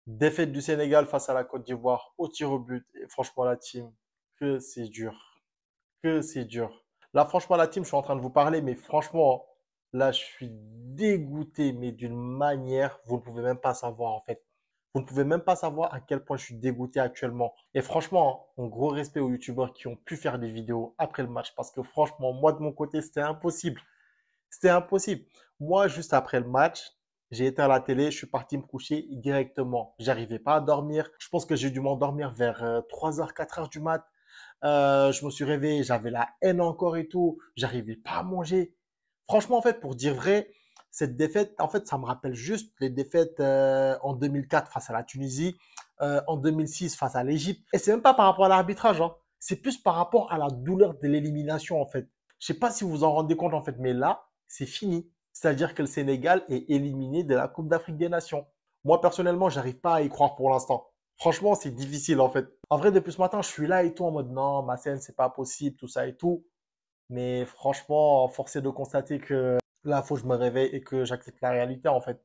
Défaite du Sénégal face à la Côte d'Ivoire au tir au but. Et franchement, la team, que c'est dur. Que c'est dur. Là, franchement, la team, je suis en train de vous parler, mais franchement, là, je suis dégoûté, mais d'une manière, vous ne pouvez même pas savoir, en fait. Vous ne pouvez même pas savoir à quel point je suis dégoûté actuellement. Et franchement, un gros respect aux youtubeurs qui ont pu faire des vidéos après le match, parce que franchement, moi, de mon côté, c'était impossible. C'était impossible. Moi, juste après le match, j'ai éteint la télé, je suis parti me coucher directement. J'arrivais pas à dormir. Je pense que j'ai dû m'endormir vers 3h, 4h du mat. Je me suis réveillé, j'avais la haine encore et tout. J'arrivais pas à manger. Franchement, en fait, pour dire vrai, cette défaite, en fait, ça me rappelle juste les défaites en 2004 face à la Tunisie, en 2006 face à l'Égypte. Et c'est même pas par rapport à l'arbitrage, hein. C'est plus par rapport à la douleur de l'élimination, en fait. Je sais pas si vous vous en rendez compte, en fait, mais là, c'est fini. C'est-à-dire que le Sénégal est éliminé de la Coupe d'Afrique des Nations. Moi, personnellement, j'arrive pas à y croire pour l'instant. Franchement, c'est difficile, en fait. En vrai, depuis ce matin, je suis là et tout en mode non, ma scène, c'est pas possible, tout ça et tout. Mais franchement, force est de constater que là, il faut que je me réveille et que j'accepte la réalité, en fait.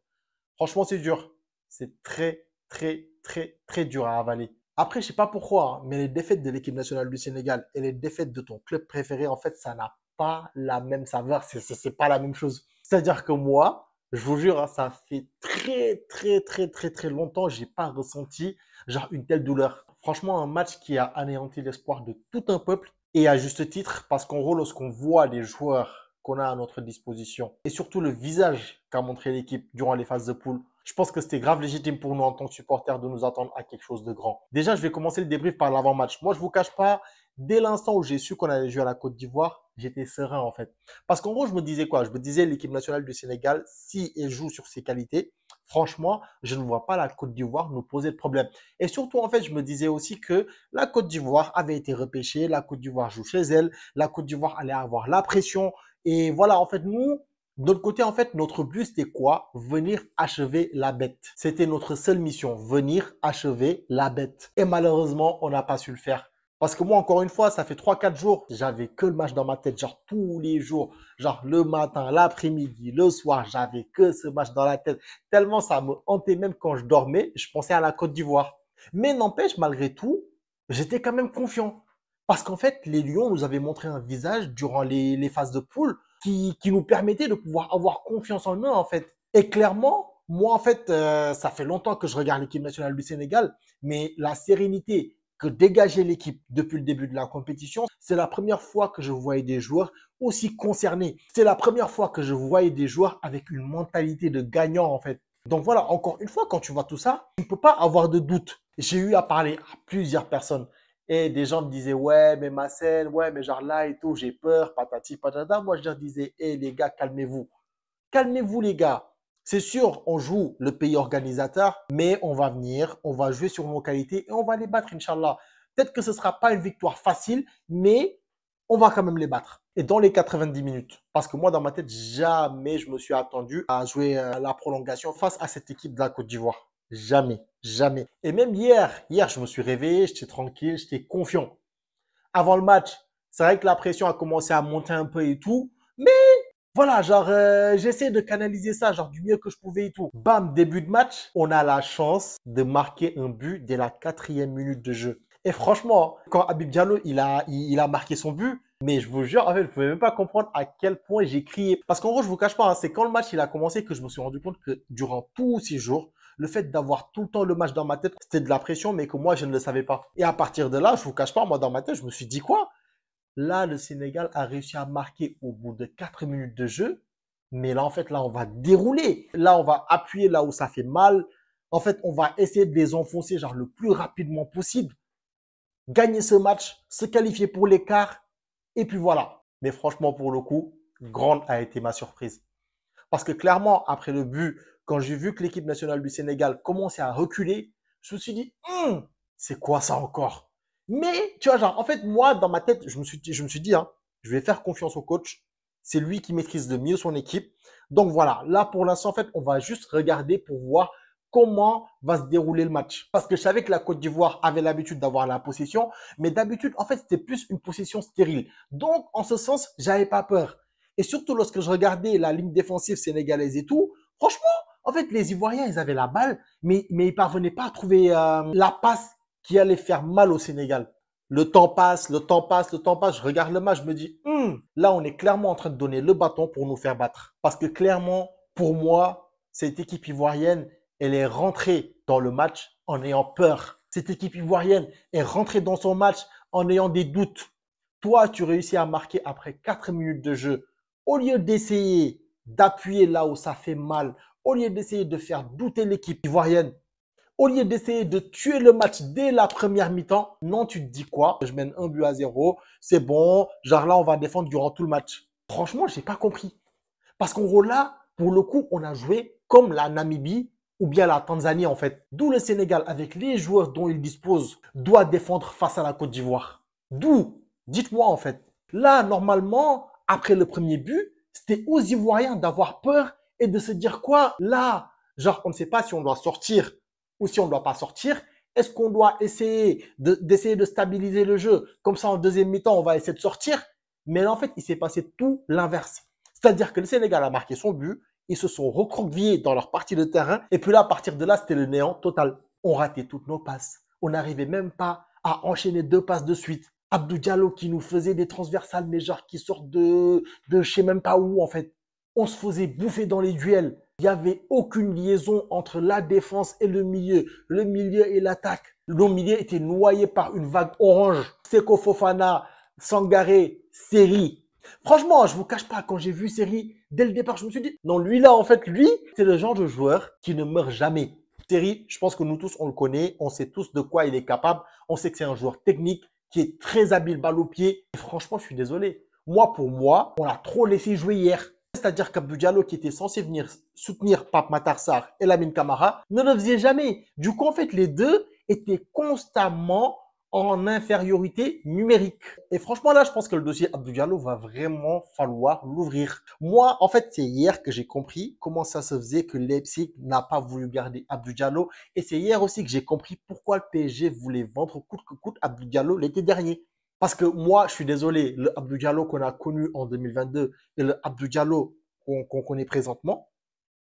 Franchement, c'est dur. C'est très, très, très, très dur à avaler. Après, je sais pas pourquoi, hein, mais les défaites de l'équipe nationale du Sénégal et les défaites de ton club préféré, en fait, ça n'a pas la même saveur. C'est pas la même chose. C'est-à-dire que moi, je vous jure, hein, ça fait très, très, très, très, très longtemps que j'ai pas ressenti genre une telle douleur. Franchement, un match qui a anéanti l'espoir de tout un peuple et à juste titre, parce qu'en gros, lorsqu'on voit les joueurs qu'on a à notre disposition et surtout le visage qu'a montré l'équipe durant les phases de poule, je pense que c'était grave légitime pour nous en tant que supporters de nous attendre à quelque chose de grand. Déjà, je vais commencer le débrief par l'avant-match. Moi, je vous cache pas, dès l'instant où j'ai su qu'on allait jouer à la Côte d'Ivoire, j'étais serein en fait. Parce qu'en gros, je me disais quoi? Je me disais l'équipe nationale du Sénégal, si elle joue sur ses qualités, franchement, je ne vois pas la Côte d'Ivoire nous poser de problème. Et surtout, en fait, je me disais aussi que la Côte d'Ivoire avait été repêchée, la Côte d'Ivoire joue chez elle, la Côte d'Ivoire allait avoir la pression. Et voilà, en fait, nous, de notre côté, en fait, notre but, c'était quoi? Venir achever la bête. C'était notre seule mission, venir achever la bête. Et malheureusement, on n'a pas su le faire. Parce que moi, encore une fois, ça fait 3, 4 jours, j'avais que le match dans ma tête, genre tous les jours, genre le matin, l'après-midi, le soir, j'avais que ce match dans la tête. Tellement ça me hantait, même quand je dormais, je pensais à la Côte d'Ivoire. Mais n'empêche, malgré tout, j'étais quand même confiant. Parce qu'en fait, les Lions nous avaient montré un visage durant les phases de poule qui nous permettait de pouvoir avoir confiance en eux, en fait. Et clairement, moi, en fait, ça fait longtemps que je regarde l'équipe nationale du Sénégal, mais la sérénité que dégageait l'équipe depuis le début de la compétition, c'est la première fois que je voyais des joueurs aussi concernés. C'est la première fois que je voyais des joueurs avec une mentalité de gagnant, en fait. Donc voilà, encore une fois, quand tu vois tout ça, tu ne peux pas avoir de doute. J'ai eu à parler à plusieurs personnes. Et des gens me disaient, ouais, mais ma scène, ouais, mais genre là et tout, j'ai peur, patati, patata. Moi, je leur disais, hé les gars, calmez-vous. Calmez-vous les gars. C'est sûr, on joue le pays organisateur, mais on va venir, on va jouer sur nos qualités et on va les battre, Inch'Allah. Peut-être que ce ne sera pas une victoire facile, mais on va quand même les battre. Et dans les 90 minutes, parce que moi, dans ma tête, jamais je me suis attendu à jouer la prolongation face à cette équipe de la Côte d'Ivoire. Jamais, jamais. Et même hier, je me suis réveillé, j'étais tranquille, j'étais confiant. Avant le match, c'est vrai que la pression a commencé à monter un peu et tout, mais voilà, genre, j'essaie de canaliser ça, genre, du mieux que je pouvais et tout. Bam, début de match, on a la chance de marquer un but dès la 4e minute de jeu. Et franchement, quand Habib Diallo, il a marqué son but, mais je vous jure, en fait, vous pouvez même pas comprendre à quel point j'ai crié. Parce qu'en gros, je vous cache pas, hein, c'est quand le match, il a commencé que je me suis rendu compte que durant tous ces jours, le fait d'avoir tout le temps le match dans ma tête, c'était de la pression, mais que moi, je ne le savais pas. Et à partir de là, je vous cache pas, moi, dans ma tête, je me suis dit quoi? Là, le Sénégal a réussi à marquer au bout de 4 minutes de jeu. Mais là, en fait, là, on va dérouler. Là, on va appuyer là où ça fait mal. En fait, on va essayer de les enfoncer genre le plus rapidement possible. Gagner ce match, se qualifier pour l'écart. Et puis voilà. Mais franchement, pour le coup, grande a été ma surprise. Parce que clairement, après le but, quand j'ai vu que l'équipe nationale du Sénégal commençait à reculer, je me suis dit, c'est quoi ça encore? Mais, tu vois, genre, en fait, moi, dans ma tête, je me suis dit, hein, je vais faire confiance au coach. C'est lui qui maîtrise le mieux son équipe. Donc voilà, là, pour l'instant, en fait, on va juste regarder pour voir comment va se dérouler le match. Parce que je savais que la Côte d'Ivoire avait l'habitude d'avoir la possession, mais d'habitude, en fait, c'était plus une possession stérile. Donc, en ce sens, j'avais pas peur. Et surtout lorsque je regardais la ligne défensive sénégalaise et tout, franchement, En fait, les Ivoiriens, ils avaient la balle, mais ils parvenaient pas à trouver la passe qui allait faire mal au Sénégal. Le temps passe, le temps passe, le temps passe. Je regarde le match, je me dis, là, on est clairement en train de donner le bâton pour nous faire battre. Parce que clairement, pour moi, cette équipe ivoirienne, elle est rentrée dans le match en ayant peur. Cette équipe ivoirienne est rentrée dans son match en ayant des doutes. Toi, tu réussis à marquer après 4 minutes de jeu. Au lieu d'essayer d'appuyer là où ça fait mal, au lieu d'essayer de faire douter l'équipe ivoirienne, au lieu d'essayer de tuer le match dès la première mi-temps, non, tu te dis quoi? Je mène 1 but à 0, c'est bon, genre là, on va défendre durant tout le match. Franchement, je n'ai pas compris. Parce qu'en gros, là, pour le coup, on a joué comme la Namibie ou bien la Tanzanie, en fait. D'où le Sénégal, avec les joueurs dont il dispose, doit défendre face à la Côte d'Ivoire. D'où? Dites-moi, en fait. Là, normalement, après le premier but, c'était aux Ivoiriens d'avoir peur et de se dire quoi? Là, genre, on ne sait pas si on doit sortir ou si on ne doit pas sortir. Est-ce qu'on doit essayer d'essayer de stabiliser le jeu? Comme ça, en deuxième mi-temps, on va essayer de sortir. Mais là, en fait, il s'est passé tout l'inverse. C'est-à-dire que le Sénégal a marqué son but, ils se sont recroquevillés dans leur partie de terrain, et puis là, à partir de là, c'était le néant total. On ratait toutes nos passes. On n'arrivait même pas à enchaîner 2 passes de suite. Abdou Diallo qui nous faisait des transversales, mais genre qui sortent de je sais même pas où en fait. On se faisait bouffer dans les duels. Il n'y avait aucune liaison entre la défense et le milieu et l'attaque. Le milieu était noyé par une vague orange. Seko Fofana, Sangaré, Seri. Franchement, je vous cache pas, quand j'ai vu Seri, dès le départ, je me suis dit, non, lui là, en fait, lui, c'est le genre de joueur qui ne meurt jamais. Seri, je pense que nous tous, on le connaît, on sait tous de quoi il est capable, on sait que c'est un joueur technique, qui est très habile balle au pied. Et franchement, je suis désolé. Moi, pour moi, on l'a trop laissé jouer hier. C'est-à-dire qu'Abdou Diallo, qui était censé venir soutenir Pape Matar Sarr et Lamine Camara, ne le faisait jamais. Du coup, en fait, les deux étaient constamment en infériorité numérique. Et franchement, là, je pense que le dossier Abdou Diallo va vraiment falloir l'ouvrir. Moi, en fait, c'est hier que j'ai compris comment ça se faisait que Leipzig n'a pas voulu garder Abdou Diallo. Et c'est hier aussi que j'ai compris pourquoi le PSG voulait vendre coûte que coûte Abdou Diallo l'été dernier. Parce que moi, je suis désolé, le Abdou Diallo qu'on a connu en 2022 et le Abdou Diallo qu'on connaît présentement,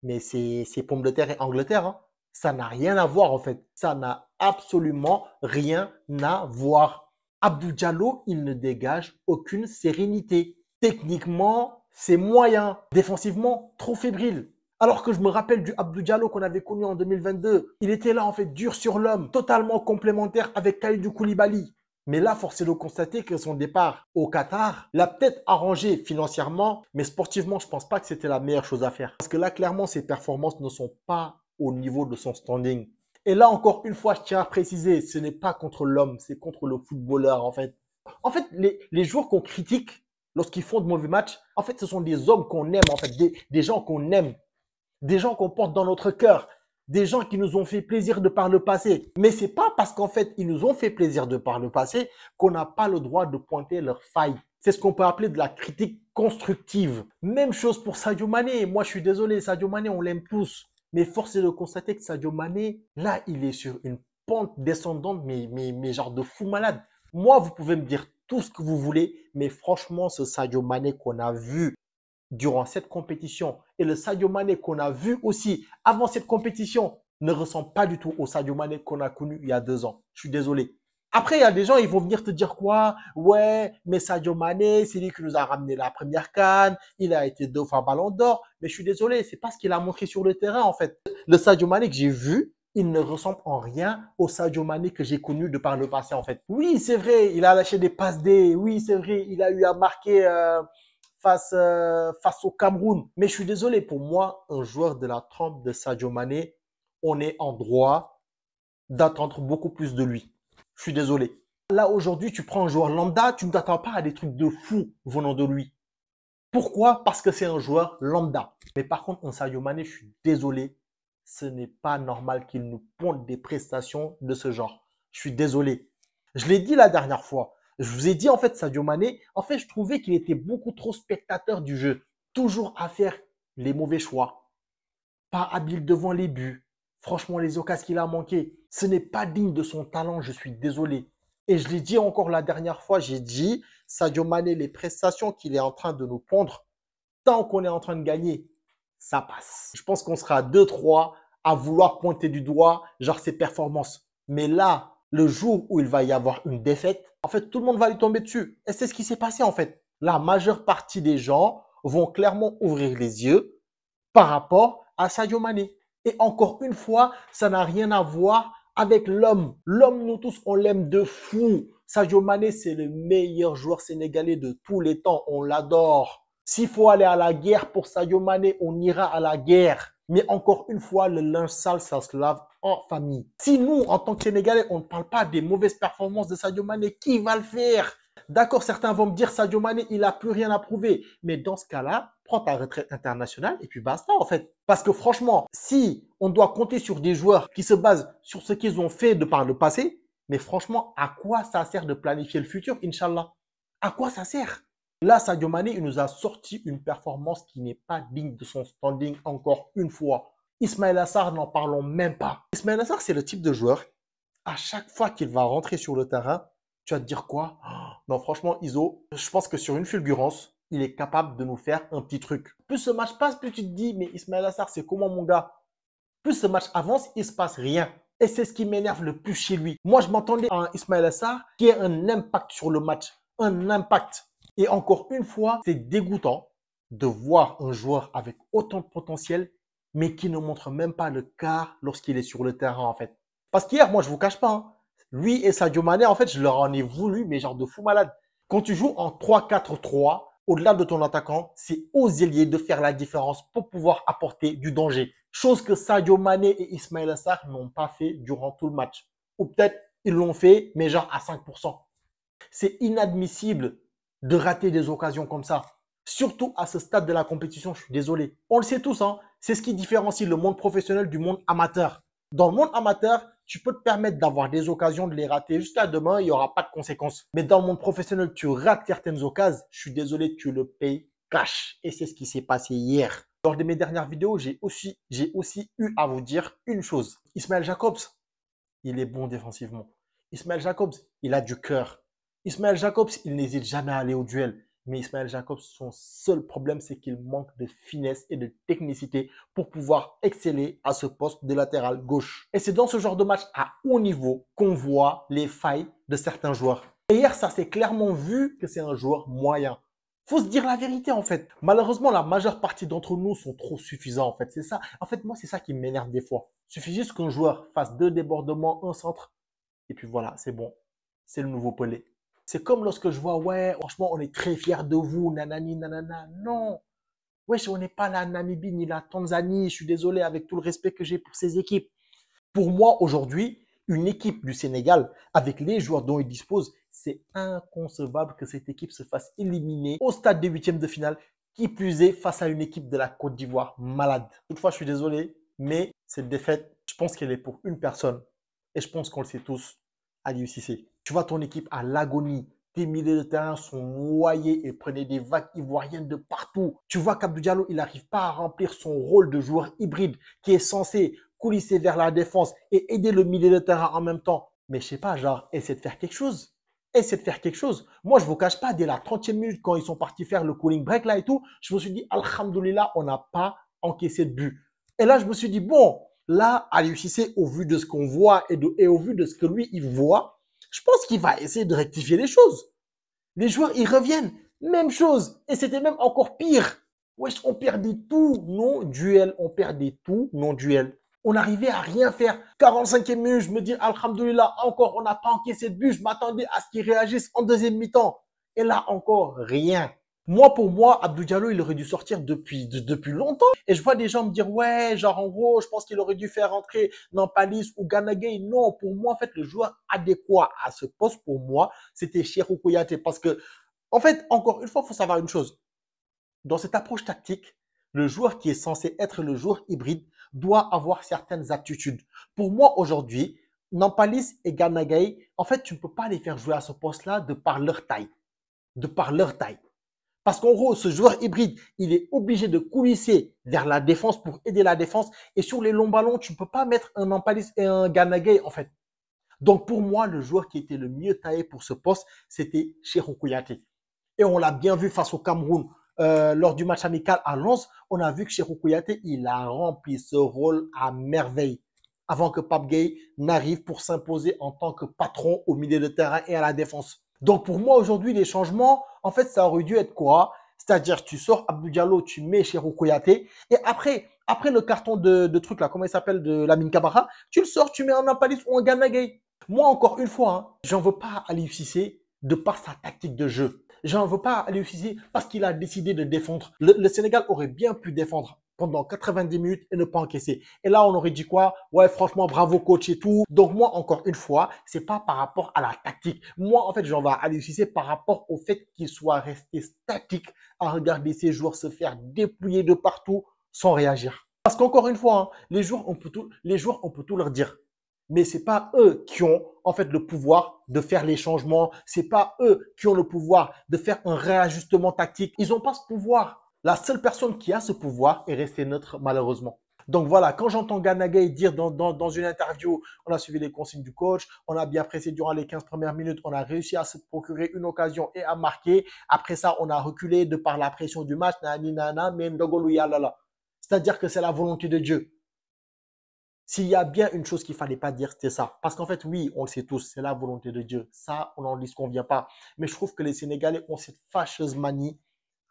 mais c'est pomme de terre et Angleterre, hein. Ça n'a rien à voir en fait. Ça n'a absolument rien à voir. Abdou Diallo, il ne dégage aucune sérénité. Techniquement, c'est moyen. Défensivement, trop fébrile. Alors que je me rappelle du Abdou Diallo qu'on avait connu en 2022. Il était là en fait dur sur l'homme, totalement complémentaire avec Kalidou Koulibaly. Mais là, force est de constater que son départ au Qatar l'a peut-être arrangé financièrement, mais sportivement, je ne pense pas que c'était la meilleure chose à faire. Parce que là, clairement, ses performances ne sont pas au niveau de son standing. Et là, encore une fois, je tiens à préciser, ce n'est pas contre l'homme, c'est contre le footballeur, en fait. En fait, les joueurs qu'on critique lorsqu'ils font de mauvais matchs, en fait, ce sont des hommes qu'on aime, en fait, des gens qu'on aime, des gens qu'on porte dans notre cœur, des gens qui nous ont fait plaisir de par le passé. Mais c'est pas parce qu'en fait, ils nous ont fait plaisir de par le passé qu'on n'a pas le droit de pointer leurs failles. C'est ce qu'on peut appeler de la critique constructive. Même chose pour Sadio Mané. Moi, je suis désolé, Sadio Mané, on l'aime tous. Mais force est de constater que Sadio Mané, là, il est sur une pente descendante, mais genre de fou malade. Moi, vous pouvez me dire tout ce que vous voulez, mais franchement, ce Sadio Mané qu'on a vu durant cette compétition et le Sadio Mané qu'on a vu aussi avant cette compétition ne ressemble pas du tout au Sadio Mané qu'on a connu il y a 2 ans. Je suis désolé. Après, il y a des gens, ils vont venir te dire quoi? Ouais, mais Sadio Mané, c'est lui qui nous a ramené la première CAN, il a été 2 fois Ballon d'Or. Mais je suis désolé, c'est pas ce qu'il a montré sur le terrain en fait. Le Sadio Mané que j'ai vu, il ne ressemble en rien au Sadio Mané que j'ai connu de par le passé en fait. Oui, c'est vrai, il a lâché des passes D. Oui, c'est vrai, il a eu à marquer face au Cameroun. Mais je suis désolé, pour moi, un joueur de la trempe de Sadio Mané, on est en droit d'attendre beaucoup plus de lui. Je suis désolé. Là, aujourd'hui, tu prends un joueur lambda, tu ne t'attends pas à des trucs de fou venant de lui. Pourquoi? Parce que c'est un joueur lambda. Mais par contre, un Sadio Mané, je suis désolé, ce n'est pas normal qu'il nous ponde des prestations de ce genre. Je suis désolé. Je l'ai dit la dernière fois. Je vous ai dit en fait, Sadio Mané, en fait, je trouvais qu'il était beaucoup trop spectateur du jeu. Toujours à faire les mauvais choix. Pas habile devant les buts. Franchement, les occasions qu'il a manquées, ce n'est pas digne de son talent, je suis désolé. Et je l'ai dit encore la dernière fois, j'ai dit, Sadio Mané, les prestations qu'il est en train de nous pondre, tant qu'on est en train de gagner, ça passe. Je pense qu'on sera 2-3 à vouloir pointer du doigt, genre ses performances. Mais là, le jour où il va y avoir une défaite, en fait, tout le monde va lui tomber dessus. Et c'est ce qui s'est passé, en fait. La majeure partie des gens vont clairement ouvrir les yeux par rapport à Sadio Mané. Et encore une fois, ça n'a rien à voir avec l'homme. L'homme, nous tous, on l'aime de fou. Sadio Mané, c'est le meilleur joueur sénégalais de tous les temps. On l'adore. S'il faut aller à la guerre pour Sadio Mané, on ira à la guerre. Mais encore une fois, le linge sale, ça se lave en famille. Si nous, en tant que Sénégalais, on ne parle pas des mauvaises performances de Sadio Mané, qui va le faire? D'accord, certains vont me dire Sadio Mané, il n'a plus rien à prouver. Mais dans ce cas-là, prends ta retraite internationale et puis basta en fait. Parce que franchement, si on doit compter sur des joueurs qui se basent sur ce qu'ils ont fait de par le passé, mais franchement, à quoi ça sert de planifier le futur, Inch'Allah? À quoi ça sert? Là, Sadio Mané, il nous a sorti une performance qui n'est pas digne de son standing encore une fois. Ismaël Assar, n'en parlons même pas. Ismaël Assar, c'est le type de joueur, à chaque fois qu'il va rentrer sur le terrain, tu vas te dire quoi? Non, franchement, Iso, je pense que sur une fulgurance, il est capable de nous faire un petit truc. Plus ce match passe, plus tu te dis, mais Ismaël Assar, c'est comment mon gars? Plus ce match avance, il ne se passe rien. Et c'est ce qui m'énerve le plus chez lui. Moi, je m'attendais à un Ismaël Assar qui ait un impact sur le match. Un impact. Et encore une fois, c'est dégoûtant de voir un joueur avec autant de potentiel, mais qui ne montre même pas le quart lorsqu'il est sur le terrain, en fait. Parce qu'hier, moi, je ne vous cache pas, hein, lui et Sadio Mané, en fait, je leur en ai voulu, mais genre de fou malade. Quand tu joues en 3-4-3, au-delà de ton attaquant, c'est aux ailiers de faire la différence pour pouvoir apporter du danger. Chose que Sadio Mané et Ismaël Assar n'ont pas fait durant tout le match. Ou peut-être ils l'ont fait, mais genre à 5%. C'est inadmissible de rater des occasions comme ça. Surtout à ce stade de la compétition, je suis désolé. On le sait tous, hein, c'est ce qui différencie le monde professionnel du monde amateur. Dans le monde amateur, tu peux te permettre d'avoir des occasions, de les rater jusqu'à demain, il n'y aura pas de conséquences. Mais dans le monde professionnel, tu rates certaines occasions, je suis désolé, tu le payes cash. Et c'est ce qui s'est passé hier. Lors de mes dernières vidéos, j'ai aussi eu à vous dire une chose. Ismaël Jacobs, il est bon défensivement. Ismaël Jacobs, il a du cœur. Ismaël Jacobs, il n'hésite jamais à aller au duel. Mais Ismaël Jacobs, son seul problème, c'est qu'il manque de finesse et de technicité pour pouvoir exceller à ce poste de latéral gauche. Et c'est dans ce genre de match à haut niveau qu'on voit les failles de certains joueurs. Et hier, ça s'est clairement vu que c'est un joueur moyen. Faut se dire la vérité en fait. Malheureusement, la majeure partie d'entre nous sont trop suffisants en fait. C'est ça. En fait, moi, c'est ça qui m'énerve des fois. Il suffit juste qu'un joueur fasse 2 débordements, un centre, et puis voilà, c'est bon. C'est le nouveau Pelé. C'est comme lorsque je vois, ouais, franchement, on est très fiers de vous, nanani, nanana. Non. Wesh, on n'est pas la Namibie ni la Tanzanie. Je suis désolé avec tout le respect que j'ai pour ces équipes. Pour moi, aujourd'hui, une équipe du Sénégal, avec les joueurs dont il dispose, c'est inconcevable que cette équipe se fasse éliminer au stade des huitièmes de finale, qui plus est face à une équipe de la Côte d'Ivoire malade. Toutefois, je suis désolé, mais cette défaite, je pense qu'elle est pour une personne. Et je pense qu'on le sait tous, Aliou Cissé. Tu vois ton équipe à l'agonie. Tes milieux de terrain sont noyés et prenaient des vagues ivoiriennes de partout. Tu vois qu'Abdou Diallo, il n'arrive pas à remplir son rôle de joueur hybride qui est censé coulisser vers la défense et aider le milieu de terrain en même temps. Mais je sais pas, genre, essaie de faire quelque chose. Essaie de faire quelque chose. Moi, je vous cache pas, dès la 30e minute, quand ils sont partis faire le cooling break là et tout, je me suis dit, Alhamdoulilah, on n'a pas encaissé de but. Et là, je me suis dit, bon, là, Aliou Cissé, au vu de ce qu'on voit et au vu de ce que lui, il voit, je pense qu'il va essayer de rectifier les choses. Les joueurs, ils reviennent. Même chose. Et c'était même encore pire. Wesh, on perdait tout, non-duel. On perdait tout, non-duel. On n'arrivait à rien faire. 45e minute, je me dis, Alhamdoulilah, encore, on n'a pas encaissé de but. Je m'attendais à ce qu'ils réagissent en deuxième mi-temps. Et là, encore, rien. Moi, pour moi, Abdou Diallo, il aurait dû sortir depuis longtemps. Et je vois des gens me dire, ouais, genre, en gros, je pense qu'il aurait dû faire rentrer Nampalis ou Gana Gueye. Non, pour moi, en fait, le joueur adéquat à ce poste, pour moi, c'était Cheikhou Kouyaté. Parce que, en fait, encore une fois, il faut savoir une chose. Dans cette approche tactique, le joueur qui est censé être le joueur hybride doit avoir certaines aptitudes. Pour moi, aujourd'hui, Nampalis et Gana Gueye, en fait, tu ne peux pas les faire jouer à ce poste-là de par leur taille. De par leur taille. Parce qu'en gros, ce joueur hybride, il est obligé de coulisser vers la défense pour aider la défense. Et sur les longs ballons, tu ne peux pas mettre un Nampalis et un Gana Gueye, en fait. Donc, pour moi, le joueur qui était le mieux taillé pour ce poste, c'était Cheikhou Kouyaté. Et on l'a bien vu face au Cameroun. lors du match amical à Lens, on a vu que Cheikhou Kouyaté, il a rempli ce rôle à merveille avant que Pape Gueye n'arrive pour s'imposer en tant que patron au milieu de terrain et à la défense. Donc pour moi aujourd'hui, les changements, en fait, ça aurait dû être quoi? C'est-à-dire, tu sors Abdou Diallo, tu mets Cheikhou Kouyaté, et après le carton de truc là, comment il s'appelle, de Lamine Camara, tu le sors, tu mets un Nampalis ou un Gana Gueye. Moi, encore une fois, hein, j'en veux pas à Aliou Cissé de par sa tactique de jeu. J'en veux pas à Aliou Cissé parce qu'il a décidé de défendre. Le Sénégal aurait bien pu défendre pendant 90 minutes et ne pas encaisser. Et là, on aurait dit quoi? Ouais, franchement, bravo coach et tout. Donc moi, encore une fois, c'est pas par rapport à la tactique. Moi, en fait, j'en vais à Aliou Cissé par rapport au fait qu'il soit resté statique à regarder ses joueurs se faire dépouiller de partout sans réagir. Parce qu'encore une fois, hein, les joueurs, on peut tout leur dire. Mais c'est pas eux qui ont en fait le pouvoir de faire les changements. C'est pas eux qui ont le pouvoir de faire un réajustement tactique. Ils n'ont pas ce pouvoir. La seule personne qui a ce pouvoir est restée neutre, malheureusement. Donc voilà, quand j'entends Gana Gueye dire dans une interview, on a suivi les consignes du coach, on a bien pressé durant les 15 premières minutes, on a réussi à se procurer une occasion et à marquer. Après ça, on a reculé de par la pression du match, nani nana, mais ndogolu yalala. C'est-à-dire que c'est la volonté de Dieu. S'il y a bien une chose qu'il ne fallait pas dire, c'était ça. Parce qu'en fait, oui, on le sait tous, c'est la volonté de Dieu. Ça, on n'en disconvient pas. Mais je trouve que les Sénégalais ont cette fâcheuse manie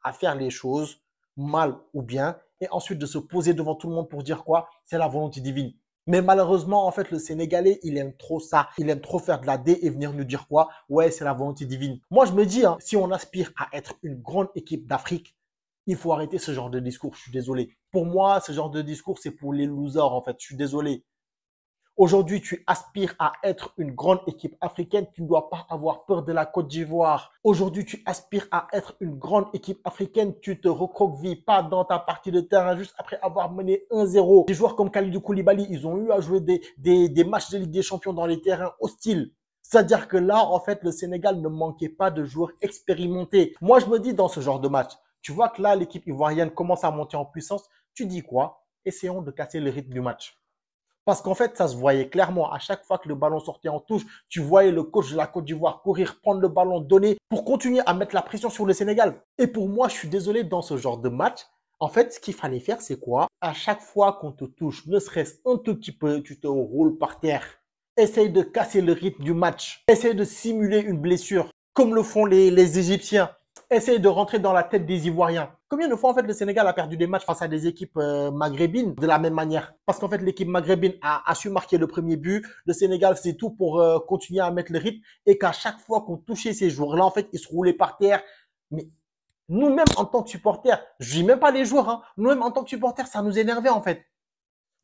à faire les choses mal ou bien, et ensuite de se poser devant tout le monde pour dire quoi? C'est la volonté divine. Mais malheureusement, en fait, le Sénégalais, il aime trop ça. Il aime trop faire de la D et venir nous dire quoi? Ouais, c'est la volonté divine. Moi, je me dis, hein, si on aspire à être une grande équipe d'Afrique, il faut arrêter ce genre de discours. Je suis désolé. Pour moi, ce genre de discours, c'est pour les losers, en fait. Je suis désolé. Aujourd'hui, tu aspires à être une grande équipe africaine, tu ne dois pas avoir peur de la Côte d'Ivoire. Aujourd'hui, tu aspires à être une grande équipe africaine, tu te recroquevilles pas dans ta partie de terrain juste après avoir mené 1-0. Des joueurs comme Kalidou Koulibaly, ils ont eu à jouer des matchs de Ligue des Champions dans les terrains hostiles. C'est-à-dire que là, en fait, le Sénégal ne manquait pas de joueurs expérimentés. Moi, je me dis dans ce genre de match, tu vois que là, l'équipe ivoirienne commence à monter en puissance. Tu dis quoi? Essayons de casser le rythme du match. Parce qu'en fait, ça se voyait clairement. À chaque fois que le ballon sortait en touche, tu voyais le coach de la Côte d'Ivoire courir, prendre le ballon, donner pour continuer à mettre la pression sur le Sénégal. Et pour moi, je suis désolé, dans ce genre de match, en fait, ce qu'il fallait faire, c'est quoi? À chaque fois qu'on te touche, ne serait-ce un tout petit peu, tu te roules par terre. Essaye de casser le rythme du match. Essaye de simuler une blessure, comme le font les Égyptiens. Essaye de rentrer dans la tête des Ivoiriens. Combien de fois, en fait, le Sénégal a perdu des matchs face à des équipes maghrébines de la même manière? Parce qu'en fait, l'équipe maghrébine a su marquer le premier but. Le Sénégal faisait tout pour continuer à mettre le rythme et qu'à chaque fois qu'on touchait ces joueurs-là, en fait, ils se roulaient par terre. Mais nous-mêmes, en tant que supporters, je dis même pas les joueurs, hein, nous-mêmes, en tant que supporters, ça nous énervait, en fait.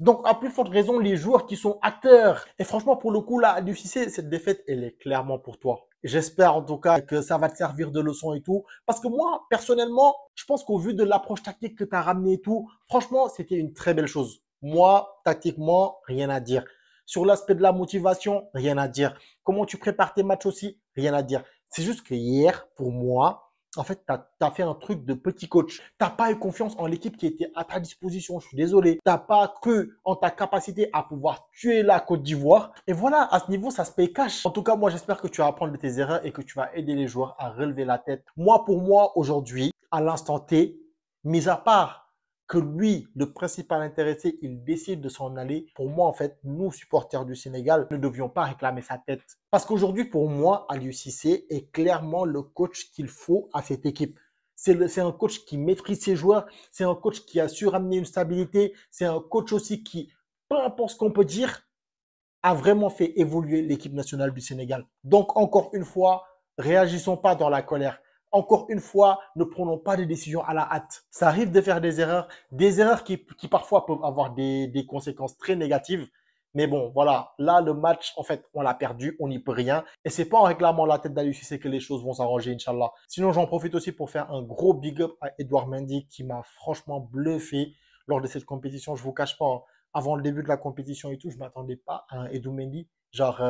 Donc, à plus forte raison, les joueurs qui sont acteurs. Et franchement, pour le coup, là, du Cissé, cette défaite, elle est clairement pour toi. J'espère en tout cas que ça va te servir de leçon et tout. Parce que moi, personnellement, je pense qu'au vu de l'approche tactique que tu as ramené et tout, franchement, c'était une très belle chose. Moi, tactiquement, rien à dire. Sur l'aspect de la motivation, rien à dire. Comment tu prépares tes matchs aussi, rien à dire. C'est juste que hier, pour moi, en fait, tu as fait un truc de petit coach. Tu n'as pas eu confiance en l'équipe qui était à ta disposition. Je suis désolé. Tu n'as pas cru en ta capacité à pouvoir tuer la Côte d'Ivoire. Et voilà, à ce niveau, ça se paye cash. En tout cas, moi, j'espère que tu vas apprendre de tes erreurs et que tu vas aider les joueurs à relever la tête. Moi, pour moi, aujourd'hui, à l'instant T, mis à part que lui, le principal intéressé, il décide de s'en aller. Pour moi, en fait, nous, supporters du Sénégal, ne devions pas réclamer sa tête. Parce qu'aujourd'hui, pour moi, Aliou Cissé est clairement le coach qu'il faut à cette équipe. C'est un coach qui maîtrise ses joueurs, c'est un coach qui a su ramener une stabilité, c'est un coach aussi qui, peu importe ce qu'on peut dire, a vraiment fait évoluer l'équipe nationale du Sénégal. Donc, encore une fois, réagissons pas dans la colère. Encore une fois, ne prenons pas de décisions à la hâte. Ça arrive de faire des erreurs qui parfois peuvent avoir des conséquences très négatives. Mais bon, voilà, là, le match, en fait, on l'a perdu, on n'y peut rien. Et c'est pas en réclamant la tête d'Aliou Cissé que les choses vont s'arranger, Inch'Allah. Sinon, j'en profite aussi pour faire un gros big up à Edouard Mendy qui m'a franchement bluffé lors de cette compétition. Je vous cache pas, hein, avant le début de la compétition et tout, je ne m'attendais pas à un Edou Mendy, genre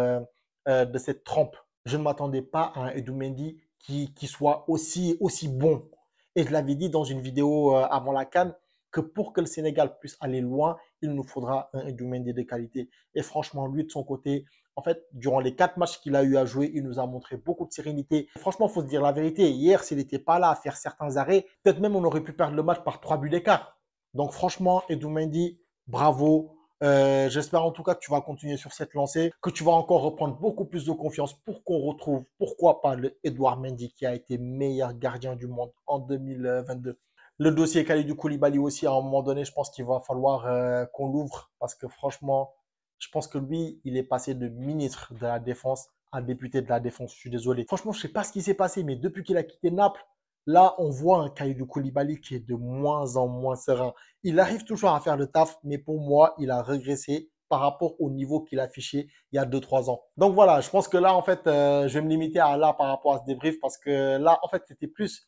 de cette trempe. Je ne m'attendais pas à un Edou Mendy qui soit aussi bon. Et je l'avais dit dans une vidéo avant la CAN, que pour que le Sénégal puisse aller loin, il nous faudra un Edou Mendy de qualité. Et franchement, lui, de son côté, En fait, durant les 4 matchs qu'il a eu à jouer, il nous a montré beaucoup de sérénité. Franchement, il faut se dire la vérité. Hier, s'il n'était pas là à faire certains arrêts, peut-être même on aurait pu perdre le match par 3 buts d'écart. Donc franchement, Edou Mendy, bravo. J'espère en tout cas que tu vas continuer sur cette lancée, que tu vas encore reprendre beaucoup plus de confiance pour qu'on retrouve, pourquoi pas, le Edouard Mendy qui a été meilleur gardien du monde en 2022. Le dossier Kalidou Koulibaly aussi, à un moment donné, je pense qu'il va falloir qu'on l'ouvre parce que franchement, je pense que lui, il est passé de ministre de la Défense à député de la Défense. Je suis désolé. Franchement, je ne sais pas ce qui s'est passé, mais depuis qu'il a quitté Naples, là, on voit un Kalidou Koulibaly qui est de moins en moins serein. Il arrive toujours à faire le taf, mais pour moi, il a régressé par rapport au niveau qu'il affichait il y a 2, 3 ans. Donc voilà, je pense que là, en fait, je vais me limiter à là par rapport à ce débrief parce que là, en fait, c'était plus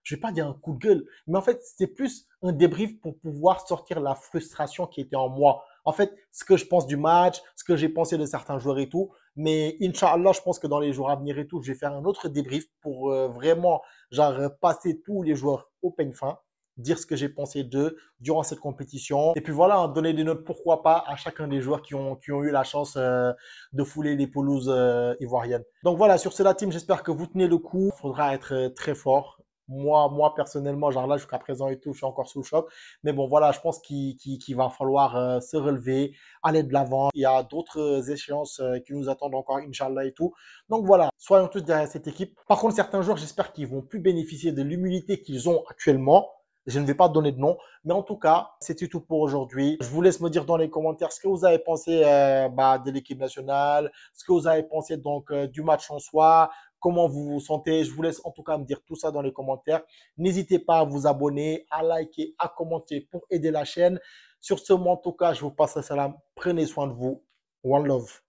je vais pas dire un coup de gueule, mais en fait, c'était plus un débrief pour pouvoir sortir la frustration qui était en moi. En fait, ce que je pense du match, ce que j'ai pensé de certains joueurs et tout. Mais Inch'Allah, je pense que dans les jours à venir et tout, je vais faire un autre débrief pour vraiment, genre, passer tous les joueurs au peigne fin, dire ce que j'ai pensé d'eux durant cette compétition. Et puis voilà, hein, donner des notes, pourquoi pas, à chacun des joueurs qui ont eu la chance de fouler les pelouses ivoiriennes. Donc voilà, sur cela, team, j'espère que vous tenez le coup. Il faudra être très fort. Moi, personnellement, genre là, jusqu'à présent et tout, je suis encore sous le choc. Mais bon, voilà, je pense qu'il va falloir se relever, aller de l'avant. Il y a d'autres échéances qui nous attendent encore, Inch'Allah et tout. Donc voilà, soyons tous derrière cette équipe. Par contre, certains joueurs, j'espère qu'ils vont plus bénéficier de l'humilité qu'ils ont actuellement. Je ne vais pas donner de nom, mais en tout cas, c'était tout pour aujourd'hui. Je vous laisse me dire dans les commentaires ce que vous avez pensé de l'équipe nationale, ce que vous avez pensé donc du match en soi, comment vous vous sentez. Je vous laisse en tout cas me dire tout ça dans les commentaires. N'hésitez pas à vous abonner, à liker, à commenter pour aider la chaîne. Sur ce, moi, en tout cas, je vous passe le salam. Prenez soin de vous. One love.